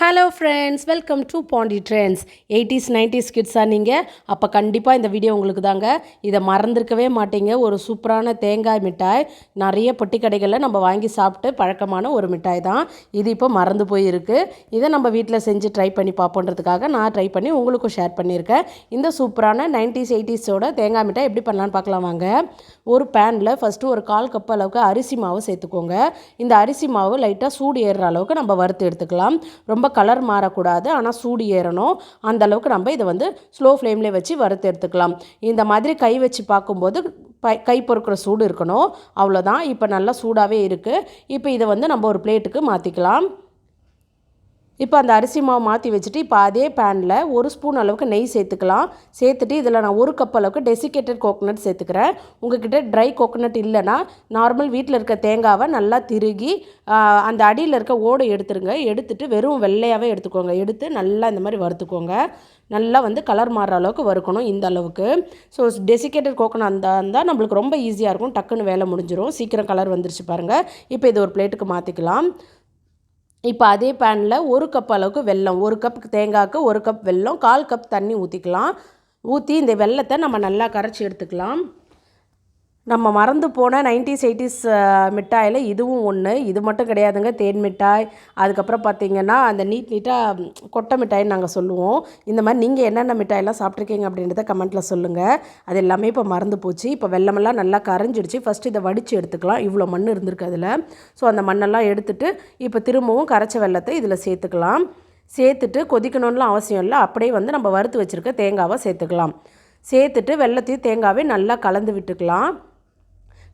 Hello friends, welcome to Pandi trends. 80s 90s கிட்ஸாக நீங்கள் அப்போ கண்டிப்பாக இந்த வீடியோ உங்களுக்கு தாங்க. இதை மறந்துருக்கவே மாட்டீங்க. ஒரு சூப்பரான தேங்காய் மிட்டாய் நிறைய பொட்டி கடைகளில் நம்ம வாங்கி சாப்பிட்டு பழக்கமான ஒரு மிட்டாய் தான் இது. இப்போ மறந்து போயிருக்கு. இதை நம்ம வீட்டில் செஞ்சு ட்ரை பண்ணி பார்ப்போன்றதுக்காக நான் ட்ரை பண்ணி உங்களுக்கும் ஷேர் பண்ணியிருக்கேன். இந்த சூப்பரான 90s 80ஸோட தேங்காய் மிட்டாய் எப்படி பண்ணலான்னு பார்க்கலாம் வாங்க. ஒரு பேனில் ஃபஸ்ட்டு ஒரு 1/4 கப் அளவுக்கு அரிசி மாவு சேர்த்துக்கோங்க. இந்த அரிசி மாவு லைட்டாக சூடு ஏறுற அளவுக்கு நம்ம வறுத்து எடுத்துக்கலாம். ரொம்ப கலர் மாறக்கூடாது, ஆனால் சூடு ஏறணும். அந்த அளவுக்கு நம்ம இதை ஸ்லோ ஃப்ளேம்லேயே வச்சு வறுத்து எடுத்துக்கலாம். இந்த மாதிரி கை வச்சு பார்க்கும்போது கை பொறுக்கிற சூடு இருக்கணும். அவ்வளோதான். இப்போ நல்லா சூடாகவே இருக்குது. இப்போ இதை நம்ம ஒரு பிளேட்டுக்கு மாற்றிக்கலாம். இப்போ அந்த அரிசி மாவு மாற்றி வச்சுட்டு இப்போ அதே பேனில் 1 ஸ்பூன் அளவுக்கு நெய் சேர்த்துக்கலாம். சேர்த்துட்டு இதில் நான் 1 கப் அளவுக்கு டெசிகேட்டட் கோகோனட் சேர்த்துக்கிறேன். உங்கள்கிட்ட ட்ரை கோகோனட் இல்லைன்னா நார்மல் வீட்டில் இருக்க தேங்காவை நல்லா திருகி அந்த அடியில் இருக்க ஓடை எடுத்துருங்க. எடுத்துட்டு வெறும் வெள்ளையாகவே எடுத்துக்கோங்க. எடுத்து நல்லா இந்த மாதிரி வறுத்துக்கோங்க. நல்லா கலர் மாறுற அளவுக்கு வறுக்கணும். இந்த அளவுக்கு. ஸோ டெசிகேட்டட் கோகோனட் இருந்தால் நம்மளுக்கு ரொம்ப ஈஸியாக இருக்கும். டக்குன்னு வேலை முடிஞ்சிடும். சீக்கிரம் கலர் வந்துருச்சு பாருங்கள். இப்போ இது ஒரு பிளேட்டுக்கு மாற்றிக்கலாம். இப்போ அதே பேனில் 1 கப் அளவுக்கு வெல்லம், 1 கப் தேங்காய்க்கு 1 கப் வெல்லம், 1/4 கப் தண்ணி ஊற்றிக்கலாம். ஊற்றி இந்த வெல்லத்தை நம்ம நல்லா கரைச்சி எடுத்துக்கலாம். நம்ம மறந்து போன 90s 80s மிட்டாயில் இதுவும் ஒன்று. இது மட்டும் கிடையாதுங்க. தேன் மிட்டாய், அதுக்கப்புறம் பார்த்திங்கன்னா அந்த நீட்டாக கொட்டை மிட்டாய்ன்னு நாங்கள் சொல்லுவோம். இந்த மாதிரி நீங்கள் என்னென்ன மிட்டாயெல்லாம் சாப்பிட்ருக்கீங்க அப்படின்றத கமெண்ட்டில் சொல்லுங்கள். அது எல்லாமே இப்போ மறந்து போச்சு. இப்போ வெல்லமெல்லாம் நல்லா கரைஞ்சிடுச்சு. ஃபஸ்ட்டு இதை வடித்து எடுத்துக்கலாம். இவ்வளோ மண் இருந்திருக்கு அதில். ஸோ அந்த மண்ணெல்லாம் எடுத்துகிட்டு இப்போ திரும்பவும் கரைச்ச வெல்லத்தை இதில் சேர்த்துக்கலாம். சேர்த்துட்டு கொதிக்கணும்லாம் அவசியம் இல்லை. அப்படியே நம்ம வறுத்து வச்சுருக்க தேங்காவை சேர்த்துக்கலாம். சேர்த்துட்டு வெல்லத்தையும் தேங்காவையும் நல்லா கலந்து விட்டுக்கலாம்.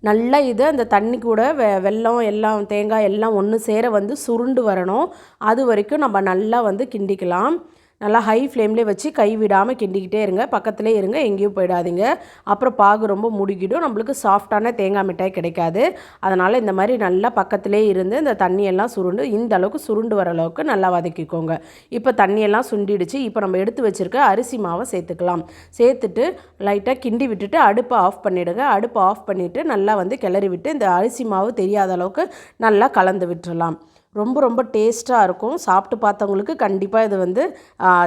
நல்லா இது அந்த தண்ணி கூட வெல்லம் எல்லாம் தேங்காய் எல்லாம் ஒன்று சேர சுருண்டு வரணும். அது வரைக்கும் நம்ம நல்லா கிண்டிக்கலாம். நல்லா ஹை ஃப்ளேம்லேயே வச்சு கை விடாமல் கிண்டிக்கிட்டே இருங்க. பக்கத்துலேயே இருங்க, எங்கேயும் போயிடாதீங்க. அப்புறம் பாகு ரொம்ப முடுக்கிடும். நம்மளுக்கு சாஃப்டான தேங்காய் மிட்டாய் கிடைக்காது. அதனால் இந்த மாதிரி நல்லா பக்கத்துலேயே இருந்து இந்த தண்ணியெல்லாம் சுருண்டு இந்த அளவுக்கு சுருண்டு வர அளவுக்கு நல்லா வதக்கிக்கோங்க. இப்போ தண்ணியெல்லாம் சுண்டிடுச்சு. இப்போ நம்ம எடுத்து வச்சுருக்க அரிசி மாவை சேர்த்துக்கலாம். சேர்த்துட்டு லைட்டாக கிண்டி விட்டுட்டு அடுப்பை ஆஃப் பண்ணிவிடுங்க. அடுப்பை ஆஃப் பண்ணிவிட்டு நல்லா கிளறி விட்டு இந்த அரிசி மாவு தெரியாத அளவுக்கு நல்லா கலந்து விட்டுறலாம். ரொம்ப ரொம்ப டேஸ்ட்டாக இருக்கும். சாப்பிட்டு பார்த்தவங்களுக்கு கண்டிப்பாக இது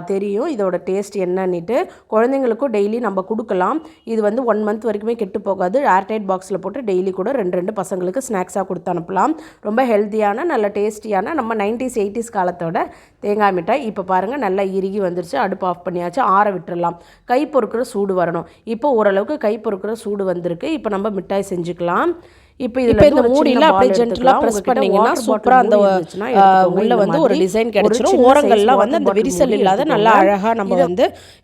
தெரியும் இதோட டேஸ்ட் என்னன்னுட்டு. குழந்தைங்களுக்கும் டெய்லி நம்ம கொடுக்கலாம். இது 1 மந்த் வரைக்குமே கெட்டு போகாது. ஏர்டைட் பாக்ஸில் போட்டு டெய்லி கூட 2 பசங்களுக்கு ஸ்நாக்ஸாக கொடுத்து அனுப்பலாம். ரொம்ப ஹெல்த்தியான நல்ல டேஸ்டியான நம்ம 90s 80s காலத்தோட தேங்காய் மிட்டாய். இப்போ பாருங்கள் நல்லா இறுகி வந்துருச்சு. அடுப்பு ஆஃப் பண்ணியாச்சு. ஆற விட்டுறலாம். கை பொறுக்கிற சூடு வரணும். இப்போ ஓரளவுக்கு கை பொறுக்கிற சூடு வந்திருக்கு. இப்போ நம்ம மிட்டாய் செஞ்சுக்கலாம். இப்போ இந்த மூடியில் அப்படியே ஜென்டலாக ப்ரெஸ் பண்ணிங்கன்னா சூப்பராக அந்த உள்ள ஒரு டிசைன் கிடைச்சிரும். ஓரங்கள்லாம் அந்த விரிசல் இல்லாத நல்லா அழகாக நம்ம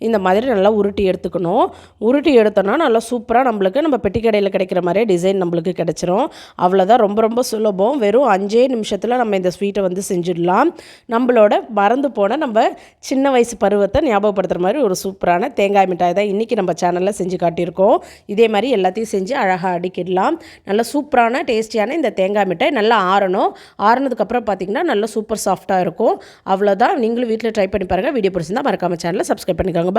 இந்த மாதிரி நல்லா உருட்டி எடுத்துக்கணும். உருட்டி எடுத்தோன்னா நல்லா சூப்பராக நம்மளுக்கு நம்ம பெட்டி கடையில் கிடைக்கிற மாதிரியே டிசைன் நம்மளுக்கு கிடைச்சிரும். அவ்வளோதான். ரொம்ப ரொம்ப சுலபம். வெறும் 5 நிமிஷத்தில் நம்ம இந்த ஸ்வீட்டை செஞ்சிடலாம். நம்மளோட மறந்து போன நம்ம சின்ன வயசு பருவத்தை ஞாபகப்படுத்துகிற மாதிரி ஒரு சூப்பரான தேங்காய் மிட்டாய் தான் இன்றைக்கி நம்ம சேனலில் செஞ்சு காட்டியிருக்கோம். இதே மாதிரி எல்லாத்தையும் செஞ்சு அழகாக அடிக்கிடலாம். நல்லா சூப்பரான டேஸ்டியான இந்த தேங்காய் மிட்டாய் நல்லா ஆறணும். ஆறுனதுக்கப்புறம் பார்த்திங்கன்னா நல்லா சூப்பர் சாஃப்டாக இருக்கும். அவ்வளோதான். நீங்களும் வீட்டில் ட்ரை பண்ணி பாருங்கள். வீடியோ பிடிச்சிருந்தா மறக்காம சேனலை சப்ஸ்கிரைப் பண்ணிக்கோங்க.